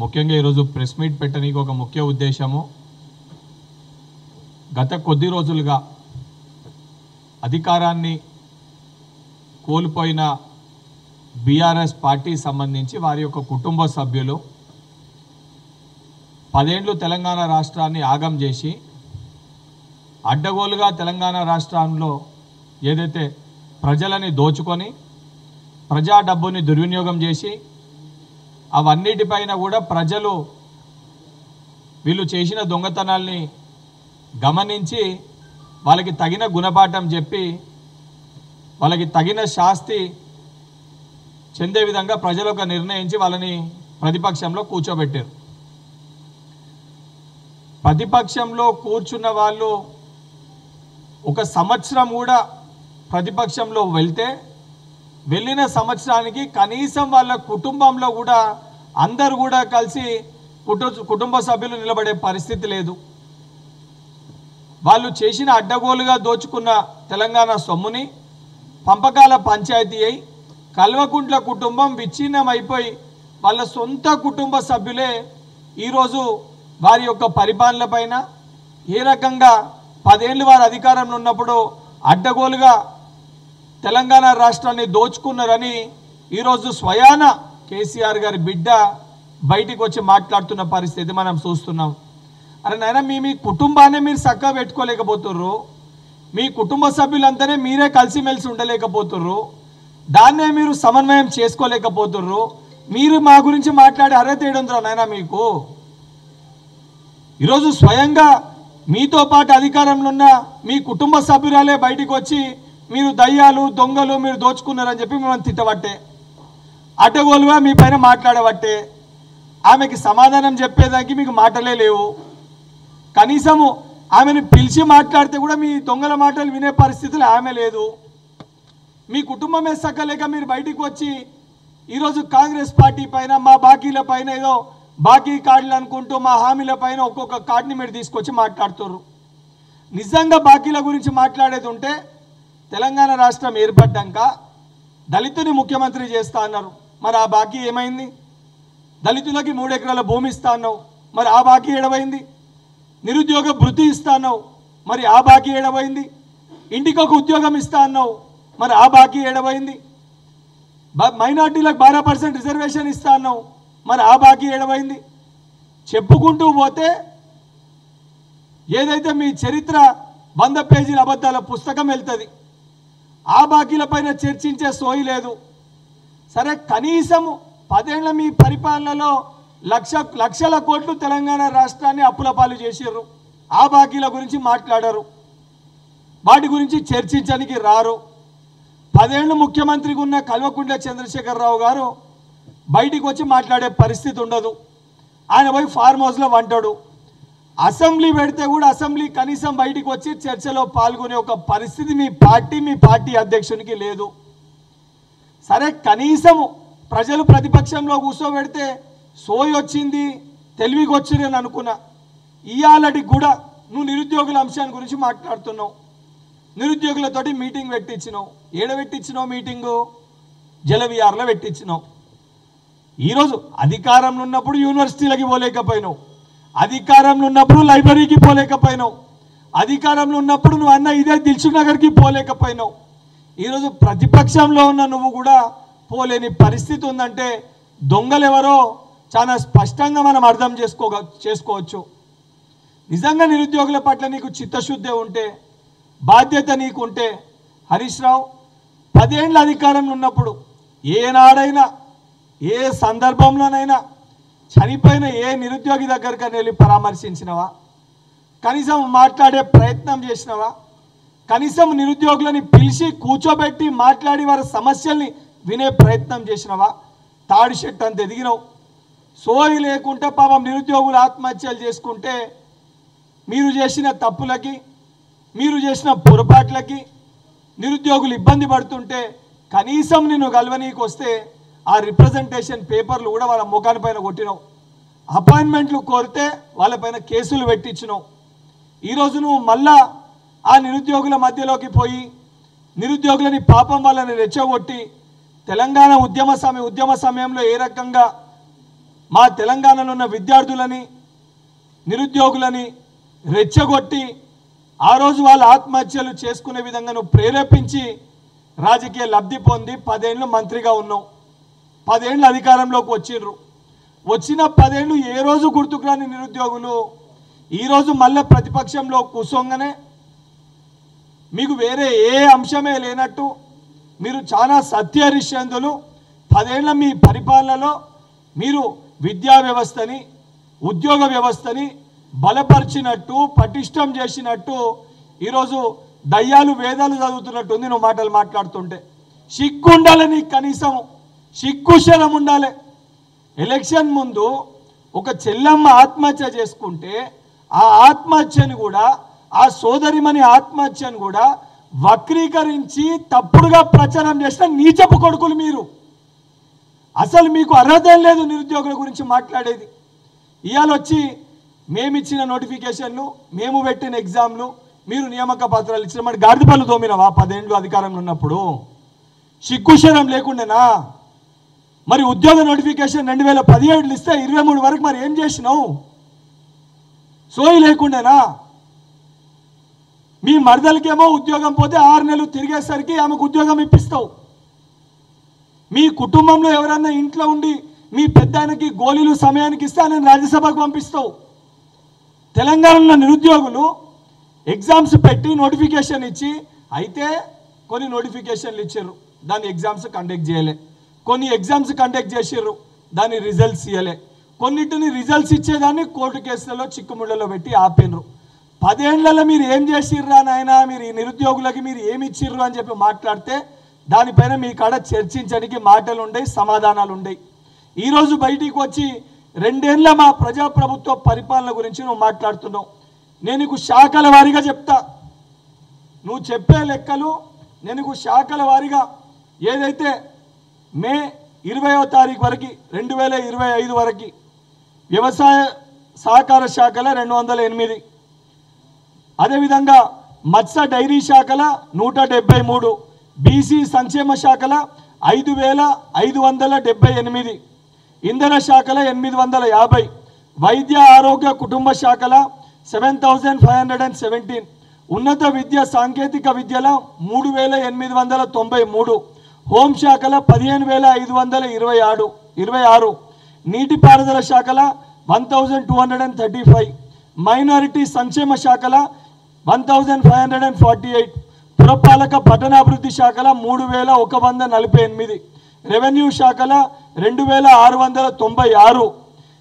ముఖ్యంగా ఈరోజు press meet పెట్టడానికి ఒక ముఖ్య ఉద్దేశము గత కొద్ది రోజులుగా అధికారాన్ని కోల్పోయిన బీఆర్ఎస్ పార్టీ సంబంధించి వారి యొక్క కుటుంబ సభ్యులు 10 ఏళ్లు తెలంగాణ రాష్ట్రాన్ని ఆగం చేసి అడ్డగోలుగా తెలంగాణ రాష్ట్రంలో ఏదైతే ప్రజలని దోచుకొని ప్రజా డబ్బుని దుర్వినియోగం చేసి అవన్నిటిపైన కూడా ప్రజలు వీళ్ళు చేసిన దొంగతనాల్ని గమనించి వాళ్ళకి తగిన గుణపాఠం చెప్పి వాళ్ళకి తగిన శాస్తి చెందే విధంగా ప్రజలకు నిర్ణయించి వాళ్ళని ప్రతిపక్షంలో కూర్చోబెట్టారు. ప్రతిపక్షంలో కూర్చున్న వాళ్ళు ఒక సంవత్సరం కూడా ప్రతిపక్షంలో వెళ్ళిన సంవత్సరానికి కనీసం వాళ్ళ కుటుంబంలో కూడా అందరూ కూడా కలిసి కుటుంబ సభ్యులు నిలబడే పరిస్థితి లేదు. వాళ్ళు చేసిన అడ్డగోలుగా దోచుకున్న తెలంగాణ సొమ్ముని పంపకాల పంచాయతీ అయి కల్వకుంట్ల కుటుంబం విచ్ఛిన్నమైపోయి వాళ్ళ సొంత కుటుంబ సభ్యులే ఈరోజు వారి యొక్క పరిపాలన పైన ఏ రకంగా 10 ఏళ్ళు వారి అధికారంలో ఉన్నప్పుడు అడ్డగోలుగా తెలంగాణ రాష్ట్రాన్ని దోచుకున్నారని ఈరోజు స్వయాన కేసీఆర్ గారి బిడ్డ బయటికి వచ్చి మాట్లాడుతున్న పరిస్థితి మనం చూస్తున్నాం. అరే నాయనా, మీ కుటుంబాన్ని మీరు చక్కగా పెట్టుకోలేకపోతుర్రు, మీ కుటుంబ సభ్యులందరే మీరే కలిసిమెలిసి ఉండలేకపోతుర్రు, దాన్నే మీరు సమన్వయం చేసుకోలేకపోతుర్రు. మీరు మా గురించి మాట్లాడే అర్హత ఏడుందిరా నాయనా మీకు? ఈరోజు స్వయంగా మీతో పాటు అధికారంలో ఉన్న మీ కుటుంబ సభ్యురాలే బయటికి వచ్చి మీరు దయ్యాలు దొంగలు మీరు దోచుకున్నారని చెప్పి మిమ్మల్ని తిట్టబట్టే, అడ్డగోలుగా మీ పైన మాట్లాడబట్టే, ఆమెకి సమాధానం చెప్పేదానికి మీకు మాటలే లేవు. కనీసము ఆమెను పిలిచి మాట్లాడితే కూడా మీ దొంగల మాటలు వినే పరిస్థితులు ఆమె లేదు. మీ కుటుంబమే సక్కలేక మీరు బయటికి వచ్చి ఈరోజు కాంగ్రెస్ పార్టీ పైన మా బాకీల పైన ఏదో బాకీ కార్డులు అనుకుంటూ మా హామీల పైన ఒక్కొక్క కార్డుని మీరు తీసుకొచ్చి మాట్లాడుతున్నారు. నిజంగా బాకీల గురించి మాట్లాడేది ఉంటే తెలంగాణ రాష్ట్రం ఏర్పడ్డాక దళితుని ముఖ్యమంత్రి చేస్తా అన్నారు, మరి ఆ బాకీ ఏమైంది? దళితులకి 3 ఎకరాల భూమి ఇస్తా అన్నావు, మరి ఆ బాకీ ఏడవైంది? నిరుద్యోగ భృతి ఇస్తా అన్నావు, మరి ఆ బాకీ ఏడవైంది? ఇంటికి ఒక ఉద్యోగం ఇస్తా అన్నావు, మరి ఆ బాకీ ఏడవైంది? మైనార్టీలకు 12% రిజర్వేషన్ ఇస్తా అన్నావు, మరి ఆ బాకీ ఏడవైంది? చెప్పుకుంటూ పోతే ఏదైతే మీ చరిత్ర 100 పేజీల అబద్ధాల పుస్తకం వెళ్తుంది. ఆ బాకీల పైన చర్చించే సోయి లేదు. సరే, కనీసము 10 ఏళ్ల మీ పరిపాలనలో లక్షల కోట్లు తెలంగాణ రాష్ట్రాన్ని అప్పుల పాలు చేసారు. ఆ బాకీల గురించి మాట్లాడారు, వాటి గురించి చర్చించడానికి రారు. 10 ఏళ్ళు ముఖ్యమంత్రిగా ఉన్న కల్వకుంట్ల చంద్రశేఖరరావు గారు బయటికి వచ్చి మాట్లాడే పరిస్థితి ఉండదు. ఆయన పోయి ఫార్మ్ హౌస్లో వంటాడు. అసెంబ్లీ పెడితే కూడా అసెంబ్లీ కనీసం బయటికి వచ్చి చర్చలో పాల్గొనే ఒక పరిస్థితి మీ పార్టీ అధ్యక్షునికి లేదు. సరే, కనీసము ప్రజలు ప్రతిపక్షంలో కూర్చోబెడితే సోయి వచ్చింది, తెలివికి వచ్చిందని అనుకున్నా. ఇవాళకి కూడా నువ్వు నిరుద్యోగుల అంశాన్ని గురించి మాట్లాడుతున్నావు. నిరుద్యోగులతోటి మీటింగ్ పెట్టించినావు. పెట్టించినావు మీటింగు? జలవిహార్లో పెట్టించినావు. ఈరోజు అధికారంలో ఉన్నప్పుడు యూనివర్సిటీలకి పోలేకపోయినావు, అధికారంలో ఉన్నప్పుడు లైబ్రరీకి పోలేకపోయినావు, అధికారంలో ఉన్నప్పుడు నువ్వు అన్న ఇదే దిల్సుఖ్ నగర్కి పోలేకపోయినావు. ఈరోజు ప్రతిపక్షంలో ఉన్న నువ్వు కూడా పోలేని పరిస్థితి ఉందంటే దొంగలు ఎవరో చాలా స్పష్టంగా మనం అర్థం చేసుకోవచ్చు. నిజంగా నిరుద్యోగుల పట్ల నీకు చిత్తశుద్ధి ఉంటే, బాధ్యత నీకుంటే, హరీష్ రావు 10 ఏళ్ళ అధికారంలో ఉన్నప్పుడు ఏనాడైనా ఏ సందర్భంలోనైనా చనిపోయిన ఏ నిరుద్యోగి దగ్గరికి వెళ్ళి పరామర్శించినవా? కనీసం మాట్లాడే ప్రయత్నం చేసినవా? కనీసం నిరుద్యోగులని పిలిచి కూర్చోబెట్టి మాట్లాడి వారి సమస్యల్ని వినే ప్రయత్నం చేసినవా? తాడి చెట్టు అంత ఎదిగినావు. సోయి లేకుంటే పాపం నిరుద్యోగులు ఆత్మహత్యలు చేసుకుంటే మీరు చేసిన తప్పులకి, మీరు చేసిన పొరపాట్లకి నిరుద్యోగులు ఇబ్బంది పడుతుంటే కనీసం నిన్ను గెలవనీకి వస్తే ఆ రిప్రజెంటేషన్ పేపర్లు కూడా వాళ్ళ ముఖాని పైన కొట్టినావు. అపాయింట్మెంట్లు కోరితే వాళ్ళపైన కేసులు పెట్టించినావు. ఈరోజు నువ్వు మళ్ళా ఆ నిరుద్యోగుల మధ్యలోకి పోయి నిరుద్యోగులని పాపం వాళ్ళని రెచ్చగొట్టి తెలంగాణ ఉద్యమ సమయంలో ఏ రకంగా మా తెలంగాణలో ఉన్న విద్యార్థులని నిరుద్యోగులని రెచ్చగొట్టి ఆ రోజు వాళ్ళ ఆత్మహత్యలు చేసుకునే విధంగా నువ్వు ప్రేరేపించి రాజకీయ లబ్ధి పొంది 10 ఏళ్ళు మంత్రిగా ఉన్నావు, 10 ఏళ్ళు అధికారంలోకి వచ్చిండ్రు. వచ్చిన 10 ఏళ్ళు ఏ రోజు గుర్తుకురాని నిరుద్యోగులు ఈరోజు మళ్ళీ ప్రతిపక్షంలో కూసోంగానే మీకు వేరే ఏ అంశమే లేనట్టు మీరు చాలా సత్యరిష్యందులు 10 ఏళ్ల మీ పరిపాలనలో మీరు విద్యా వ్యవస్థని ఉద్యోగ వ్యవస్థని బలపరిచినట్టు పటిష్టం చేసినట్టు ఈరోజు దయ్యాలు వేదాలు చదువుతున్నట్టు ఉంది నువ్వు మాటలు మాట్లాడుతుంటే. సిగ్గుండాలి నీకు, కనీసం సిగ్గుశరం ఉండాలి. ఎలక్షన్ ముందు ఒక చెల్లమ్మ ఆత్మహత్య చేసుకుంటే ఆ ఆత్మహత్యను కూడా ఆ సోదరిమణి ఆత్మహత్యను కూడా వక్రీకరించి తప్పుడుగా ప్రచారం చేసిన నీచపు కొడుకులు మీరు. అసలు మీకు అర్హత లేదు నిరుద్యోగుల గురించి మాట్లాడేది. ఇవాళ వచ్చి మేమిచ్చిన నోటిఫికేషన్లు మేము పెట్టిన ఎగ్జామ్లు మీరు నియామక పత్రాలు ఇచ్చిన మరి గాడిద పళ్ళు తోమినవా 10 ఏళ్ళు అధికారంలో ఉన్నప్పుడు? సిగ్గుశరం లేకుండానా? మరి ఉద్యోగ నోటిఫికేషన్ 2017 ఇస్తే 23 వరకు మరి ఏం చేసినావు? సోయి లేకుండానా? మీ మరదలకేమో ఉద్యోగం పోతే 6 నెలలు తిరిగేసరికి ఆమెకు ఉద్యోగం ఇప్పిస్తావు. మీ కుటుంబంలో ఎవరన్నా ఇంట్లో ఉండి మీ పెద్దాయనకి గోళీలు సమయానికి ఇస్తే ఆయన రాజ్యసభకు పంపిస్తావు. తెలంగాణలో నిరుద్యోగులు ఎగ్జామ్స్ పెట్టి నోటిఫికేషన్ ఇచ్చి అయితే కొన్ని నోటిఫికేషన్లు ఇచ్చారు, దాని ఎగ్జామ్స్ కండక్ట్ చేయలే. కొన్ని ఎగ్జామ్స్ కండక్ట్ చేసిర్రు, దాని రిజల్ట్స్ ఇవ్వలే. కొన్నిటిని రిజల్ట్స్ ఇచ్చేదాన్ని కోర్టు కేసులలో చిక్కుముళ్ళలో పెట్టి ఆపినరు. 10 ఏళ్లలో మీరు ఏం చేసిర్రా నాయన, మీరు ఈ నిరుద్యోగులకి మీరు ఏమి ఇచ్చిర్రు అని చెప్పి మాట్లాడితే దానిపైన మీ కాడ చర్చించడానికి మాటలు ఉండయి, సమాధానాలు ఉండయి. ఈరోజు బయటికి వచ్చి 2 ఏళ్ళ మా ప్రజాప్రభుత్వ పరిపాలన గురించి నువ్వు మాట్లాడుతున్నావు. నేను నీకు శాఖల వారీగా చెప్తా, నువ్వు చెప్పే లెక్కలు నేను నీకు శాఖల వారీగా ఏదైతే మే 20వ తారీఖు వరకు 2025 వరకు వ్యవసాయ సహకార శాఖల 208, అదేవిధంగా మత్స్య డైరీ శాఖల 173, బీసీ సంక్షేమ శాఖల 5578, ఇంధన శాఖల 850, వైద్య ఆరోగ్య కుటుంబ శాఖల 7517, ఉన్నత విద్య సాంకేతిక విద్యల 3893, హోంశాఖల 15526, నీటిపారుదల శాఖల 1235, మైనారిటీ సంక్షేమ శాఖల 1548, పురపాలక పట్టణాభివృద్ధి శాఖల 3148, రెవెన్యూ శాఖల 2696,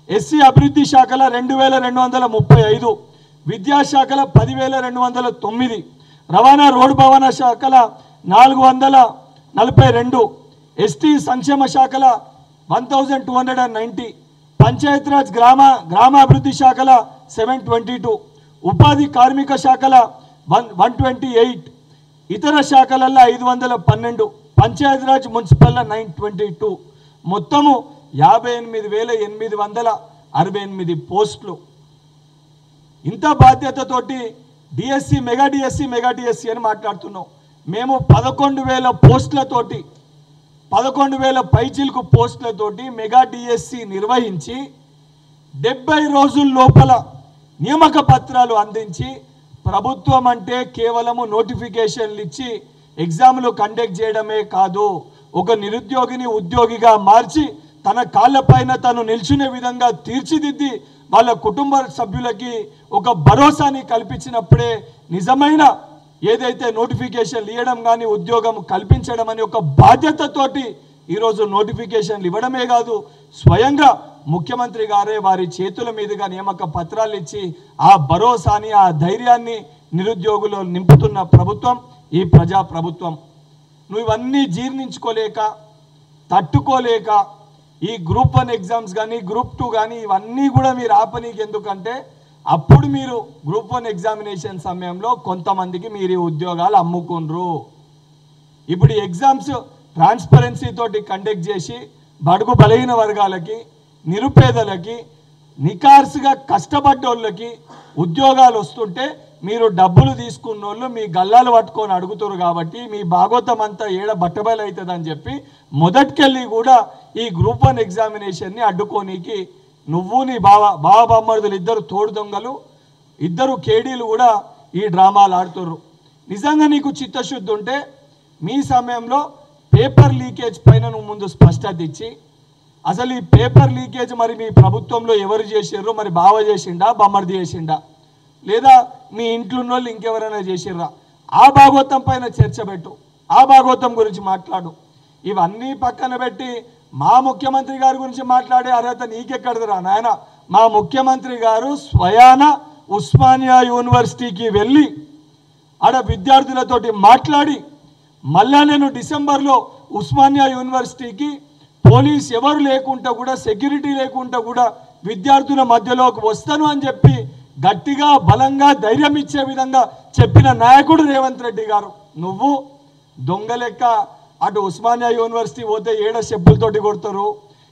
ఎస్సీ అభివృద్ధి శాఖల 2235, విద్యాశాఖల 10209, రవాణా రోడ్డు భవన శాఖల 442, ఎస్టీ సంక్షేమ శాఖల 1290, పంచాయతీరాజ్ గ్రామాభివృద్ధి శాఖల 722, ఉపాధి కార్మిక శాఖల 128, ఇతర శాఖలలో 512, పంచాయతీరాజ్ మున్సిపల్ 922, మొత్తము 58,868 పోస్టులు. ఇంత బాధ్యతతోటి డిఎస్సి మెగా డిఎస్సి అని మాట్లాడుతున్నాం. మేము 11,000 పోస్టులతోటి 11,000 పైచిల్కు పోస్టులతోటి మెగా డిఎస్సి నిర్వహించి 70 రోజుల లోపల నియామక పత్రాలు అందించి ప్రభుత్వం అంటే కేవలము నోటిఫికేషన్లు ఇచ్చి ఎగ్జామ్లు కండక్ట్ చేయడమే కాదు, ఒక నిరుద్యోగిని ఉద్యోగిగా మార్చి తన కాళ్ళపైన తను నిల్చునే విధంగా తీర్చిదిద్ది వాళ్ళ కుటుంబ సభ్యులకి ఒక భరోసాని కల్పించినప్పుడే నిజమైన ఏదైతే నోటిఫికేషన్లు ఇవ్వడం కానీ ఉద్యోగం కల్పించడం అని ఒక బాధ్యతతోటి ఈరోజు నోటిఫికేషన్లు ఇవ్వడమే కాదు, స్వయంగా ముఖ్యమంత్రి గారే వారి చేతుల మీదుగా నియామక పత్రాలు ఇచ్చి ఆ భరోసాని ఆ ధైర్యాన్ని నిరుద్యోగులు నింపుతున్న ప్రభుత్వం ఈ ప్రజా ప్రభుత్వం. నువ్వు ఇవన్నీ జీర్ణించుకోలేక తట్టుకోలేక ఈ గ్రూప్ 1 ఎగ్జామ్స్ కానీ గ్రూప్ 2 కానీ ఇవన్నీ కూడా మీరు ఆపనీకి ఎందుకంటే అప్పుడు మీరు గ్రూప్ 1 ఎగ్జామినేషన్ సమయంలో కొంతమందికి మీరు ఉద్యోగాలు అమ్ముకుండ్రు. ఇప్పుడు ఎగ్జామ్స్ ట్రాన్స్పరెన్సీ తోటి కండక్ట్ చేసి బడుగు బలహీన వర్గాలకి నిరుపేదలకి నికార్సుగా కష్టపడ్డోళ్ళకి ఉద్యోగాలు వస్తుంటే మీరు డబ్బులు తీసుకున్న వాళ్ళు మీ గల్లాలు పట్టుకొని అడుగుతారు కాబట్టి మీ భాగోతం అంతా ఏడ బట్టబయలు అవుతుందని చెప్పి మొదటికెళ్ళి కూడా ఈ గ్రూప్ 1 ఎగ్జామినేషన్ని అడ్డుకోనికి నువ్వు నీ బావ బామ్మర్దులు ఇద్దరు తోడు దొంగలు, ఇద్దరు కేడీలు కూడా ఈ డ్రామాలు ఆడుతుర్రు. నిజంగా నీకు చిత్తశుద్ధి ఉంటే మీ సమయంలో పేపర్ లీకేజ్ పైన నువ్వు ముందు స్పష్టత ఇచ్చి, అసలు ఈ పేపర్ లీకేజ్ మరి మీ ప్రభుత్వంలో ఎవరు చేసిర్రు? మరి బావ చేసిండా, బామ్మర్ది చేసిండా, లేదా మీ ఇంట్లో ఉన్న వాళ్ళు ఇంకెవరైనా చేసిర్రా? ఆ భాగవతం పైన చర్చ పెట్టు, ఆ భాగవతం గురించి మాట్లాడు. ఇవన్నీ పక్కన పెట్టి మా ముఖ్యమంత్రి గారి గురించి మాట్లాడే అర్హత నీకెక్కడదిరా నాయన? మా ముఖ్యమంత్రి గారు స్వయాన ఉస్మానియా యూనివర్సిటీకి వెళ్ళి ఆడ విద్యార్థులతోటి మాట్లాడి, మళ్ళా నేను డిసెంబర్లో ఉస్మానియా యూనివర్సిటీకి పోలీస్ ఎవరు లేకుండా కూడా, సెక్యూరిటీ లేకుండా కూడా విద్యార్థుల మధ్యలోకి వస్తాను అని చెప్పి గట్టిగా బలంగా ధైర్యం ఇచ్చే విధంగా చెప్పిన నాయకుడు రేవంత్ రెడ్డి గారు. నువ్వు దొంగ లెక్క అటు ఉస్మానియా యూనివర్సిటీ పోతే ఏడ చెప్పులతోటి కొడతారు,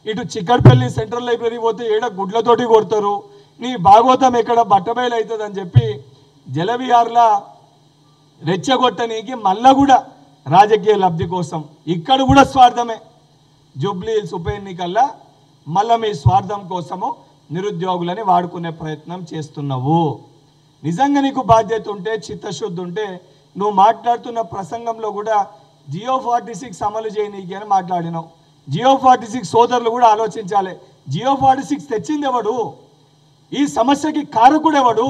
ఇటు చిక్కడపల్లి సెంట్రల్ లైబ్రరీ పోతే ఏడ గుడ్లతోటి కొడతారు, నీ భాగవతం ఎక్కడ బట్టబయలు అవుతుంది అని చెప్పి జలవిహార్లా రెచ్చగొట్టనీకి మళ్ళా కూడా రాజకీయ లబ్ధి కోసం ఇక్కడ కూడా స్వార్థమే. జూబ్లీ హిల్స్ ఉప ఎన్నికల్లో మళ్ళీ మీ స్వార్థం కోసము నిరుద్యోగులని వాడుకునే ప్రయత్నం చేస్తున్నావు. నిజంగా నీకు బాధ్యత ఉంటే, చిత్తశుద్ధి ఉంటే, నువ్వు మాట్లాడుతున్న ప్రసంగంలో కూడా జియో 46 అమలు చేయనీకి అని మాట్లాడినావు. జియో 46 సోదరులు కూడా ఆలోచించాలి. జియో 46 తెచ్చింది ఎవడు? ఈ సమస్యకి కారకుడు ఎవడు?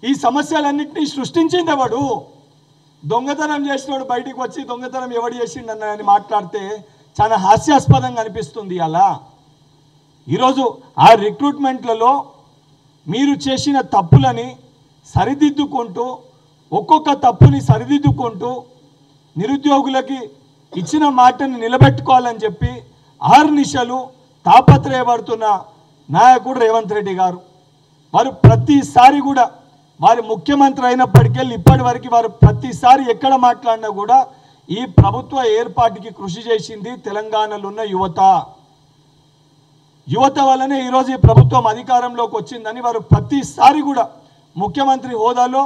ఈ సమస్యలన్నింటినీ సృష్టించింది ఎవడు? దొంగతనం చేసినోడు బయటికి వచ్చి దొంగతనం ఎవడు చేసిండని మాట్లాడితే చాలా హాస్యాస్పదంగా అనిపిస్తుంది. అలా ఈరోజు ఆ రిక్రూట్మెంట్లలో మీరు చేసిన తప్పులని సరిదిద్దుకుంటూ, ఒక్కొక్క తప్పుని సరిదిద్దుకుంటూ నిరుద్యోగులకి ఇచ్చిన మాటని నిలబెట్టుకోవాలని చెప్పి ఆర్నిశలు తాపత్రయపడుతున్న నాయకుడు రేవంత్ రెడ్డి గారు. వారు ప్రతిసారి కూడా వారి ముఖ్యమంత్రి అయినప్పటికీ ఇప్పటి వరకు వారు ప్రతిసారి ఎక్కడ మాట్లాడినా కూడా ఈ ప్రభుత్వ ఏర్పాటుకి కృషి చేసింది తెలంగాణలో ఉన్న యువత వల్లనే ఈరోజు ఈ ప్రభుత్వం అధికారంలోకి వచ్చిందని వారు ప్రతిసారి కూడా ముఖ్యమంత్రి హోదాలో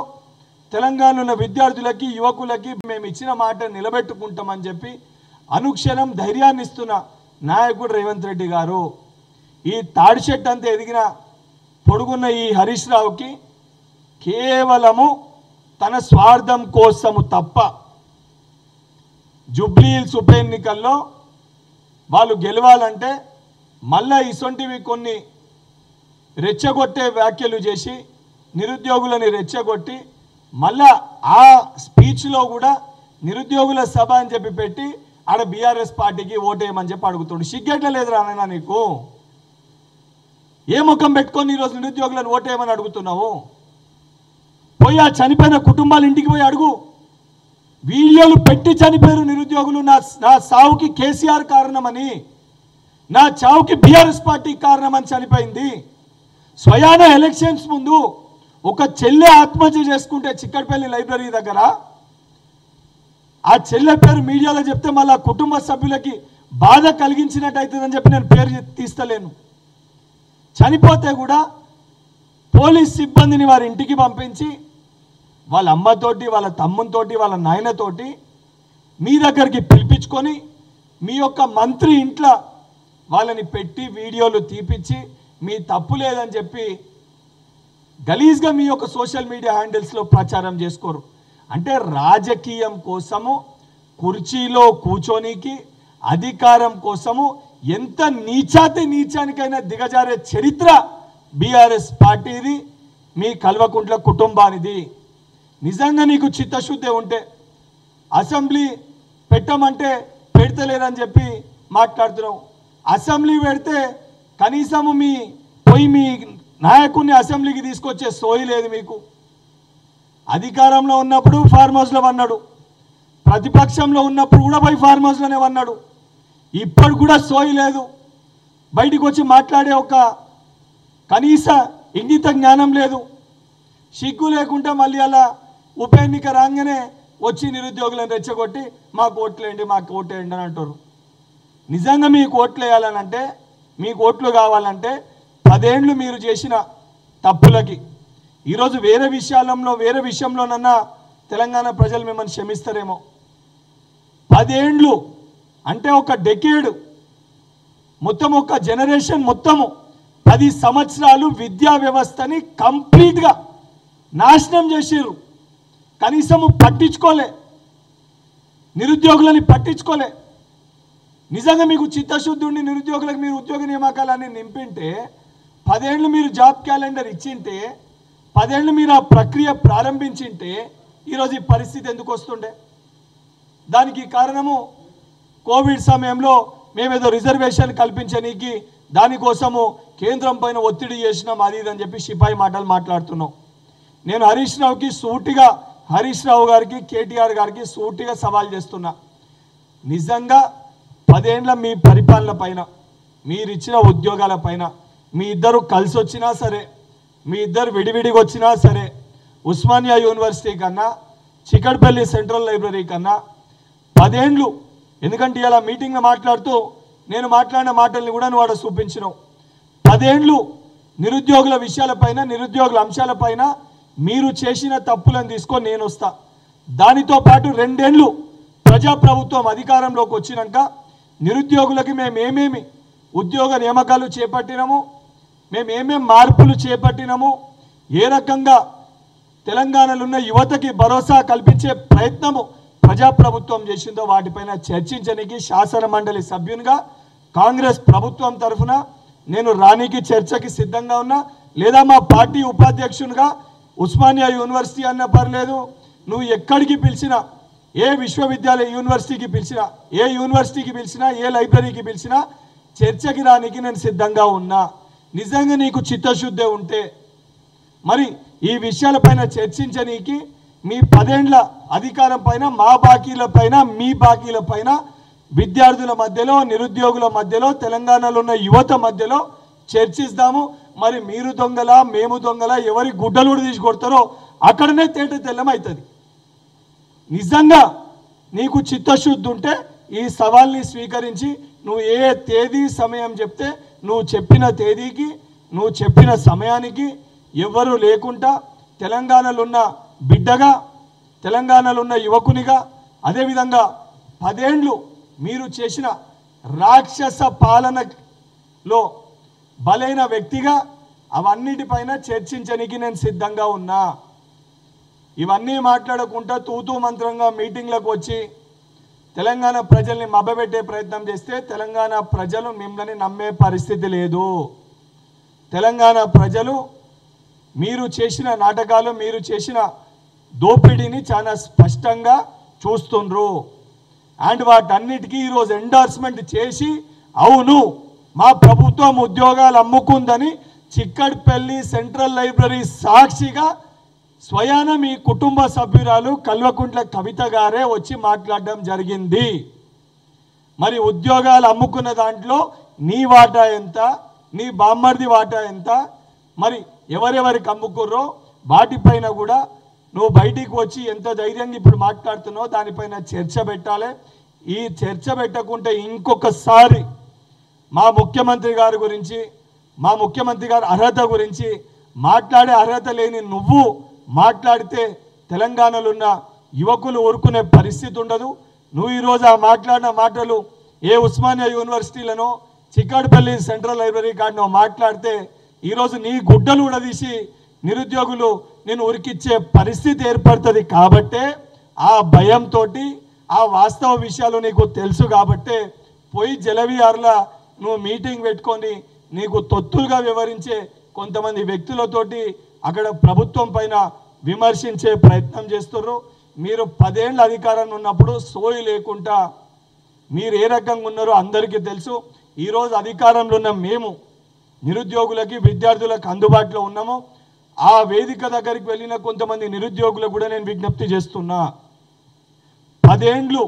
తెలంగాణలో ఉన్న విద్యార్థులకి, యువకులకి మేము ఇచ్చిన మాట నిలబెట్టుకుంటామని చెప్పి అనుక్షణం ధైర్యాన్ని ఇస్తున్న నాయకుడు రేవంత్ రెడ్డి గారు. ఈ తాడి చెట్టు అంతా ఎదిగిన పొడుగున్న ఈ హరీష్ రావుకి కేవలము తన స్వార్థం కోసము తప్ప జూబ్లీ హిల్స్ ఉప ఎన్నికల్లో వాళ్ళు గెలవాలంటే మళ్ళా ఇసొంటివి కొన్ని రెచ్చగొట్టే వ్యాఖ్యలు చేసి నిరుద్యోగులని రెచ్చగొట్టి మళ్ళా ఆ స్పీచ్లో కూడా నిరుద్యోగుల సభ అని చెప్పి పెట్టి ఆడ బీఆర్ఎస్ పార్టీకి ఓటేయమని చెప్పి అడుగుతుండు. సిగ్గెట్ల లేదు రానైనా నీకు? ఏ ముఖం పెట్టుకొని ఈరోజు నిరుద్యోగులను ఓటేయమని అడుగుతున్నావు? పోయి ఆ చనిపోయిన కుటుంబాల ఇంటికి పోయి అడుగు. వీడియోలు పెట్టి చనిపోయారు నిరుద్యోగులు. నా సావుకి కేసీఆర్ కారణమని, నా చావుకి బీఆర్ఎస్ పార్టీ కారణమని చనిపోయింది. స్వయాన ఎలక్షన్స్ ముందు ఒక చెల్లె ఆత్మహత్య చేసుకుంటే చిక్కడపల్లి లైబ్రరీ దగ్గర ఆ చెల్లె పేరు మీడియాలో చెప్తే మళ్ళీ కుటుంబ సభ్యులకి బాధ కలిగించినట్టు అవుతుందని చెప్పి నేను పేరు తీస్తలేను. చనిపోతే కూడా పోలీస్ సిబ్బందిని వారి ఇంటికి పంపించి వాళ్ళ అమ్మతోటి, వాళ్ళ తమ్మునితోటి, వాళ్ళ నాయనతోటి మీ దగ్గరికి పిలిపించుకొని మీ యొక్క మంత్రి ఇంట్లో వాళ్ళని పెట్టి వీడియోలు తీపిచ్చి మీ తప్పు లేదని చెప్పి గలీజ్గా మీ యొక్క సోషల్ మీడియా హ్యాండిల్స్లో ప్రచారం చేసుకోరు. అంటే రాజకీయం కోసము, కుర్చీలో కూర్చోనికి, అధికారం కోసము ఎంత నీచానికైనా దిగజారే చరిత్ర బీఆర్ఎస్ పార్టీది, మీ కల్వకుంట్ల కుటుంబానిది. నిజంగా నీకు చిత్తశుద్ధి ఉంటే అసెంబ్లీ పెట్టమంటే పెడతలేరని చెప్పి మాట్లాడుతున్నావు. అసెంబ్లీ పెడితే కనీసము మీ నాయకుడిని అసెంబ్లీకి తీసుకొచ్చే సోయి లేదు మీకు. అధికారంలో ఉన్నప్పుడు ఫార్మ్ హౌస్లో అన్నాడు, ప్రతిపక్షంలో ఉన్నప్పుడు కూడా పోయి ఫార్మ్ హౌస్లోనే అన్నాడు. ఇప్పుడు కూడా సోయి లేదు, బయటికి వచ్చి మాట్లాడే ఒక కనీస ఇంగిత జ్ఞానం లేదు. సిగ్గు లేకుండా మళ్ళీ అలా ఉప ఎన్నిక రాగానే వచ్చి నిరుద్యోగులను రెచ్చగొట్టి మాకు ఓట్లేయండి, మాకు ఓట్లేయండి అని అంటారు. నిజంగా మీకు ఓట్లు వేయాలనంటే, మీకు ఓట్లు కావాలంటే 10 ఏళ్ళు మీరు చేసిన తప్పులకి ఈరోజు వేరే విషయంలోనన్నా తెలంగాణ ప్రజలు మిమ్మల్ని క్షమిస్తారేమో. 10 ఏళ్ళు అంటే ఒక డెకేడ్ మొత్తం, ఒక జనరేషన్ మొత్తము 10 సంవత్సరాలు విద్యా వ్యవస్థని కంప్లీట్గా నాశనం చేసిర్రు. కనీసం పట్టించుకోలే, నిరుద్యోగులని పట్టించుకోలే. నిజంగా మీకు చిత్తశుద్ధి ఉండి నిరుద్యోగులకు మీరు ఉద్యోగ నియామకాలన్నీ నింపింటే, 10 ఏళ్ళు మీరు జాబ్ క్యాలెండర్ ఇచ్చింటే, 10 ఏళ్ళు మీరు ఆ ప్రక్రియ ప్రారంభించింటే ఈరోజు ఈ పరిస్థితి ఎందుకు వస్తుండే? దానికి కారణము కోవిడ్ సమయంలో మేమేదో రిజర్వేషన్ కల్పించనీకి దానికోసము కేంద్రం పైన ఒత్తిడి చేసినాం అది ఇదని చెప్పి సిపాయి మాటలు మాట్లాడుతున్నాం. నేను హరీష్ రావు గారికి కేటీఆర్ గారికి సూటిగా సవాల్ చేస్తున్నా. నిజంగా 10 ఏళ్ల మీ పరిపాలన పైన, మీరిచ్చిన ఉద్యోగాల పైన, మీ ఇద్దరు కలిసి వచ్చినా సరే, మీ ఇద్దరు విడివిడిగా వచ్చినా సరే, ఉస్మానియా యూనివర్సిటీ కన్నా చికట్పల్లి సెంట్రల్ లైబ్రరీ కన్నా 10 ఏళ్ళు, ఎందుకంటే ఇలా మీటింగ్లో మాట్లాడుతూ నేను మాట్లాడిన మాటల్ని కూడా నువ్వు అక్కడ చూపించినావు. 10 ఏళ్ళు నిరుద్యోగుల విషయాలపైన, నిరుద్యోగుల అంశాలపైన మీరు చేసిన తప్పులను తీసుకొని నేను వస్తా. దానితో పాటు 2 ఏళ్ళు ప్రజాప్రభుత్వం అధికారంలోకి వచ్చినాక నిరుద్యోగులకి మేము ఏమేమి ఉద్యోగ నియామకాలు చేపట్టినాము, మేము ఏమేమి మార్పులు చేపట్టినాము, ఏ రకంగా తెలంగాణలో ఉన్న యువతకి భరోసా కల్పించే ప్రయత్నము ప్రజాప్రభుత్వం చేసిందో వాటిపైన చర్చించడానికి శాసన మండలి సభ్యునిగా కాంగ్రెస్ ప్రభుత్వం తరఫున నేను రానికి చర్చకి సిద్ధంగా ఉన్నా. లేదా మా పార్టీ ఉపాధ్యక్షునిగా ఉస్మానియా యూనివర్సిటీ అన్న పర్లేదు, నువ్వు ఎక్కడికి పిలిచినా, ఏ విశ్వవిద్యాలయ యూనివర్సిటీకి పిలిచినా, ఏ యూనివర్సిటీకి పిలిచినా, ఏ లైబ్రరీకి పిలిచినా చర్చకి రానికి నేను సిద్ధంగా ఉన్నా. నిజంగా నీకు చిత్తశుద్ధి ఉంటే మరి ఈ విషయాలపైన చర్చించనీకి మీ 10 ఏళ్ల అధికారం పైన, మా బాకీల పైన, మీ బాకీల పైన, విద్యార్థుల మధ్యలో, నిరుద్యోగుల మధ్యలో, తెలంగాణలో ఉన్న యువత మధ్యలో చర్చిస్తాము. మరి మీరు దొంగల, మేము దొంగల, ఎవరి గుడ్డలు కూడా తీసుకొడతారో అక్కడనే తేట తెల్లమవుతుంది. నిజంగా నీకు చిత్తశుద్ధి ఉంటే ఈ సవాల్ని స్వీకరించి నువ్వు ఏ తేదీ సమయం చెప్తే నువ్వు చెప్పిన తేదీకి, నువ్వు చెప్పిన సమయానికి ఎవరు లేకుండా తెలంగాణలో ఉన్న బిడ్డగా, తెలంగాణలో ఉన్న యువకునిగా, అదేవిధంగా 10 ఏళ్ళు మీరు చేసిన రాక్షస పాలనలో బలైన వ్యక్తిగా అవన్నిటిపైన చర్చించడానికి నేను సిద్ధంగా ఉన్నా. ఇవన్నీ మాట్లాడకుండా తూతూ మంత్రంగా మీటింగ్లకు వచ్చి తెలంగాణ ప్రజల్ని మభ్యపెట్టే ప్రయత్నం చేస్తే తెలంగాణ ప్రజలు మిమ్మల్ని నమ్మే పరిస్థితి లేదు. తెలంగాణ ప్రజలు మీరు చేసిన నాటకాలు, మీరు చేసిన దోపిడీని చాలా స్పష్టంగా చూస్తుండ్రు. అండ్ వాటన్నిటికీ ఈరోజు ఎండార్స్మెంట్ చేసి అవును మా ప్రభుత్వం ఉద్యోగాలు అమ్ముకుందని చిక్కడపల్లి సెంట్రల్ లైబ్రరీ సాక్షిగా స్వయాన మీ కుటుంబ సభ్యురాలు కల్వకుంట్ల కవిత గారే వచ్చి మాట్లాడడం జరిగింది. మరి ఉద్యోగాలు అమ్ముకున్న దాంట్లో నీ వాటా ఎంత, నీ బామ్మర్ది వాటా ఎంత, మరి ఎవరెవరికి అమ్ముకుర్రో వాటిపైన కూడా నువ్వు బయటికి వచ్చి ఎంత ధైర్యంగా ఇప్పుడు మాట్లాడుతున్నావు దానిపైన చర్చ పెట్టాలి. ఈ చర్చ పెట్టకుంటే ఇంకొకసారి మా ముఖ్యమంత్రి గారి గురించి, మా ముఖ్యమంత్రి గారి అర్హత గురించి మాట్లాడే అర్హత లేని నువ్వు మాట్లాడితే తెలంగాణలో ఉన్న యువకులు ఊరుకునే పరిస్థితి ఉండదు. నువ్వు ఈరోజు ఆ మాట్లాడిన మాటలు ఏ ఉస్మానియా యూనివర్సిటీలను, చిక్కడపల్లి సెంట్రల్ లైబ్రరీ కాడనో మాట్లాడితే ఈరోజు నీ గుడ్డలు ఉడదీసి నిరుద్యోగులు నేను ఉరికిచ్చే పరిస్థితి ఏర్పడుతుంది. కాబట్టే ఆ భయంతో, ఆ వాస్తవ విషయాలు నీకు తెలుసు కాబట్టే పోయి జలవిహార్లా నువ్వు మీటింగ్ పెట్టుకొని నీకు తొత్తులుగా వివరించే కొంతమంది వ్యక్తులతోటి అక్కడ ప్రభుత్వం పైన విమర్శించే ప్రయత్నం చేస్తున్నారు. మీరు 10 ఏళ్ళ అధికారంలో ఉన్నప్పుడు సోయి లేకుండా మీరు ఏ రకంగా ఉన్నారో అందరికీ తెలుసు. ఈరోజు అధికారంలో ఉన్న మేము నిరుద్యోగులకి, విద్యార్థులకు అందుబాటులో ఉన్నాము. ఆ వేదిక దగ్గరికి వెళ్ళిన కొంతమంది నిరుద్యోగులకు కూడా నేను విజ్ఞప్తి చేస్తున్నా. 10 ఏళ్ళు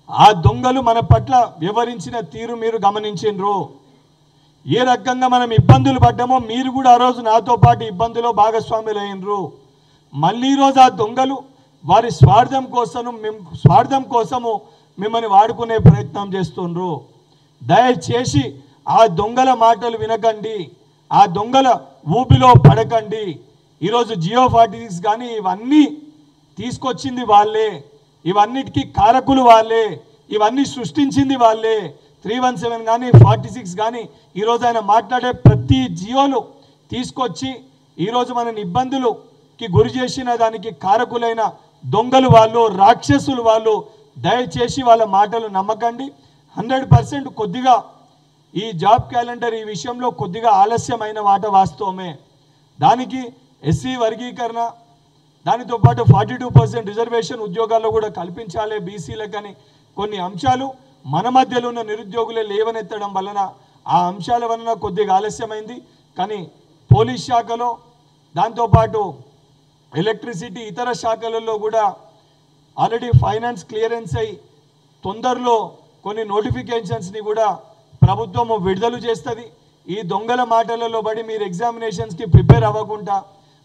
ఆ దొంగలు మన పట్ల వివరించిన తీరు మీరు గమనించిండ్రు. ఏ రకంగా మనం ఇబ్బందులు పడ్డామో మీరు కూడా ఆ రోజు నాతో పాటు ఇబ్బందులో భాగస్వాములు అయినరు. మళ్ళీ ఈరోజు ఆ దొంగలు వారి స్వార్థం కోసము మిమ్మల్ని వాడుకునే ప్రయత్నం చేస్తుండ్రు. దయచేసి ఆ దొంగల మాటలు వినకండి, ఆ దొంగల ఊపిలో పడకండి. ఈరోజు జియో 46 కానీ ఇవన్నీ తీసుకొచ్చింది వాళ్ళే, ఇవన్నిటికీ కారకులు వాళ్ళే, ఇవన్నీ సృష్టించింది వాళ్ళే. 317 కానీ 46 కానీ ఈరోజు ఆయన మాట్లాడే ప్రతి జియోలు తీసుకొచ్చి ఈరోజు మనని ఇబ్బందులకి గురి చేసిన దానికి కారకులైన దొంగలు వాళ్ళు, రాక్షసులు వాళ్ళు. దయచేసి వాళ్ళ మాటలు నమ్మకండి. 100% కొద్దిగా ఈ జాబ్ క్యాలెండర్ ఈ విషయంలో కొద్దిగా ఆలస్యమైన మాట వాస్తవమే. దానికి ఎస్సీ వర్గీకరణ, దానితో పాటు 42% రిజర్వేషన్ ఉద్యోగాల్లో కూడా కల్పించాలి బీసీలకని కొన్ని అంశాలు మన మధ్యలో ఉన్న నిరుద్యోగులే లేవనెత్తడం వలన ఆ అంశాల వలన కొద్దిగా ఆలస్యమైంది. కానీ పోలీస్ శాఖలో, దాంతోపాటు ఎలక్ట్రిసిటీ, ఇతర శాఖలలో కూడా ఆల్రెడీ ఫైనాన్స్ క్లియరెన్స్ అయ్యి తొందరలో కొన్ని నోటిఫికేషన్స్ని కూడా ప్రభుత్వము విడుదల చేస్తుంది. ఈ దొంగల మాటలలో పడి మీరు ఎగ్జామినేషన్స్కి ప్రిపేర్ అవ్వకుండా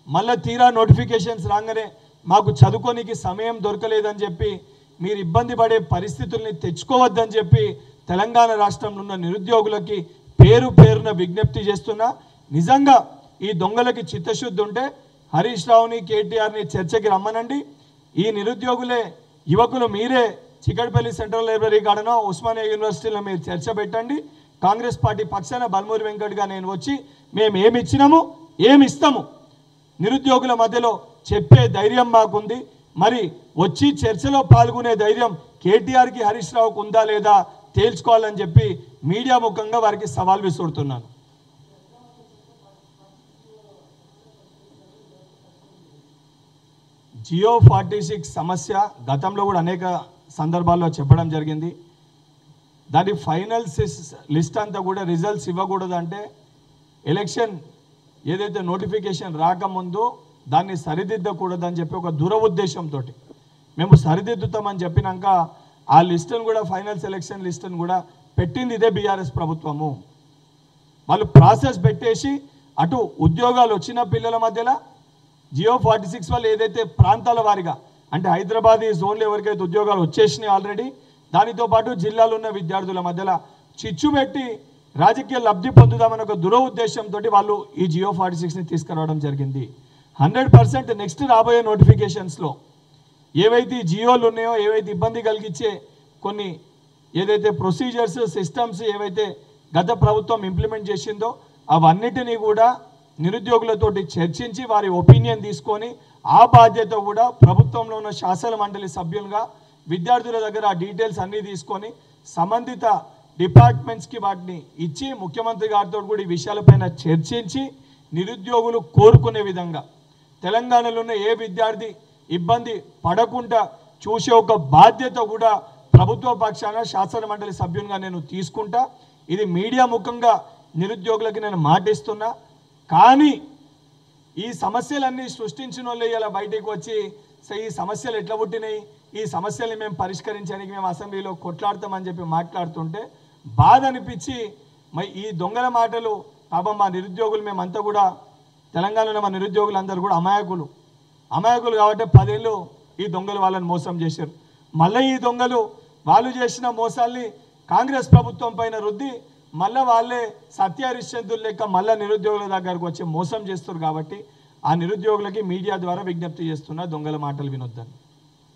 మళ్ళీ తీరా నోటిఫికేషన్స్ రాగానే మాకు చదువుకోనికి సమయం దొరకలేదని చెప్పి మీరు ఇబ్బంది పడే పరిస్థితుల్ని తెచ్చుకోవద్దని చెప్పి తెలంగాణ రాష్ట్రంలో ఉన్న నిరుద్యోగులకి పేరున విజ్ఞప్తి చేస్తున్నా. నిజంగా ఈ దొంగలకి చిత్తశుద్ధి ఉంటే హరీష్ రావుని, కేటీఆర్ని చర్చకి రమ్మనండి. ఈ నిరుద్యోగులే యువకులు మీరే చికట్పల్లి సెంట్రల్ లైబ్రరీ కాడనో ఉస్మానియా యూనివర్సిటీలో మీరు చర్చ పెట్టండి. కాంగ్రెస్ పార్టీ పక్షాన బల్మూరి వెంకట్గా నేను వచ్చి మేము ఏమి ఇచ్చినాము, ఏమి ఇస్తాము నిరుద్యోగుల మధ్యలో చెప్పే ధైర్యం మాకుంది. మరి వచ్చి చర్చలో పాల్గొనే ధైర్యం కేటీఆర్కి, హరీష్ రావుకు ఉందా లేదా తేల్చుకోవాలని చెప్పి మీడియా ముఖంగా వారికి సవాల్ విసురుతున్నాను. జియో 46 సమస్య గతంలో కూడా అనేక సందర్భాల్లో చెప్పడం జరిగింది. దాని ఫైనల్ లిస్ట్ అంతా కూడా రిజల్ట్స్ ఇవ్వకూడదంటే ఎలక్షన్ ఏదైతే నోటిఫికేషన్ రాకముందు దాన్ని సరిదిద్దకూడదని చెప్పి ఒక దురఉద్దేశంతో మేము సరిదిద్దుతామని చెప్పినాక ఆ లిస్టును కూడా ఫైనల్ సెలక్షన్ లిస్టును కూడా పెట్టింది ఇదే బీఆర్ఎస్ ప్రభుత్వము. వాళ్ళు ప్రాసెస్ పెట్టేసి అటు ఉద్యోగాలు వచ్చిన పిల్లల మధ్యలో జియో 46 వాళ్ళు ఏదైతే ప్రాంతాల వారిగా అంటే హైదరాబాద్ ఈ జోన్లో ఎవరికైతే ఉద్యోగాలు వచ్చేసినాయి ఆల్రెడీ, దానితో పాటు జిల్లాలో ఉన్న విద్యార్థుల మధ్యలో చిచ్చు పెట్టి రాజకీయ లబ్ధి పొందుదామని ఒక దురఉద్దేశంతో వాళ్ళు ఈ జియో 46ని తీసుకురావడం జరిగింది. 100% నెక్స్ట్ రాబోయే నోటిఫికేషన్స్లో ఏవైతే జియోలు ఉన్నాయో, ఏవైతే ఇబ్బంది కలిగించే కొన్ని ఏదైతే ప్రొసీజర్స్, సిస్టమ్స్ ఏవైతే గత ప్రభుత్వం ఇంప్లిమెంట్ చేసిందో అవన్నిటినీ కూడా నిరుద్యోగులతోటి చర్చించి వారి ఒపీనియన్ తీసుకొని ఆ బాధ్యత కూడా ప్రభుత్వంలో ఉన్న శాసన మండలి సభ్యులుగా విద్యార్థుల దగ్గర ఆ డీటెయిల్స్ అన్నీ తీసుకొని సంబంధిత డిపార్ట్మెంట్స్కి వాటిని ఇచ్చి ముఖ్యమంత్రి గారితో కూడా ఈ విషయాలపైన చర్చించి నిరుద్యోగులు కోరుకునే విధంగా తెలంగాణలో ఉన్న ఏ విద్యార్థి ఇబ్బంది పడకుండా చూసే ఒక బాధ్యత కూడా ప్రభుత్వ పక్షాన శాసన మండలి సభ్యునిగా నేను తీసుకుంటా. ఇది మీడియా ముఖంగా నిరుద్యోగులకి నేను మాటిస్తున్నా. కానీ ఈ సమస్యలన్నీ సృష్టించిన వాళ్ళు ఇలా బయటకు వచ్చి ఈ సమస్యలు ఎట్లా పుట్టినాయి, ఈ సమస్యల్ని మేము పరిష్కరించడానికి మేము అసెంబ్లీలో కొట్లాడతామని చెప్పి మాట్లాడుతుంటే బాధ అనిపించి మరి ఈ దొంగల మాటలు పాపం మా నిరుద్యోగులు మేమంతా కూడా తెలంగాణలో మా నిరుద్యోగులందరూ కూడా అమాయకులు కాబట్టి 10 ఏళ్ళు ఈ దొంగలు వాళ్ళని మోసం చేశారు. మళ్ళీ ఈ దొంగలు వాళ్ళు చేసిన మోసాల్ని కాంగ్రెస్ ప్రభుత్వం పైన రుద్ది మళ్ళీ వాళ్ళే సత్యహరిశ్చంద్రులు లెక్క మళ్ళీ నిరుద్యోగుల దగ్గరకు వచ్చి మోసం చేస్తారు. కాబట్టి ఆ నిరుద్యోగులకి మీడియా ద్వారా విజ్ఞప్తి చేస్తున్నా, దొంగల మాటలు వినొద్దని.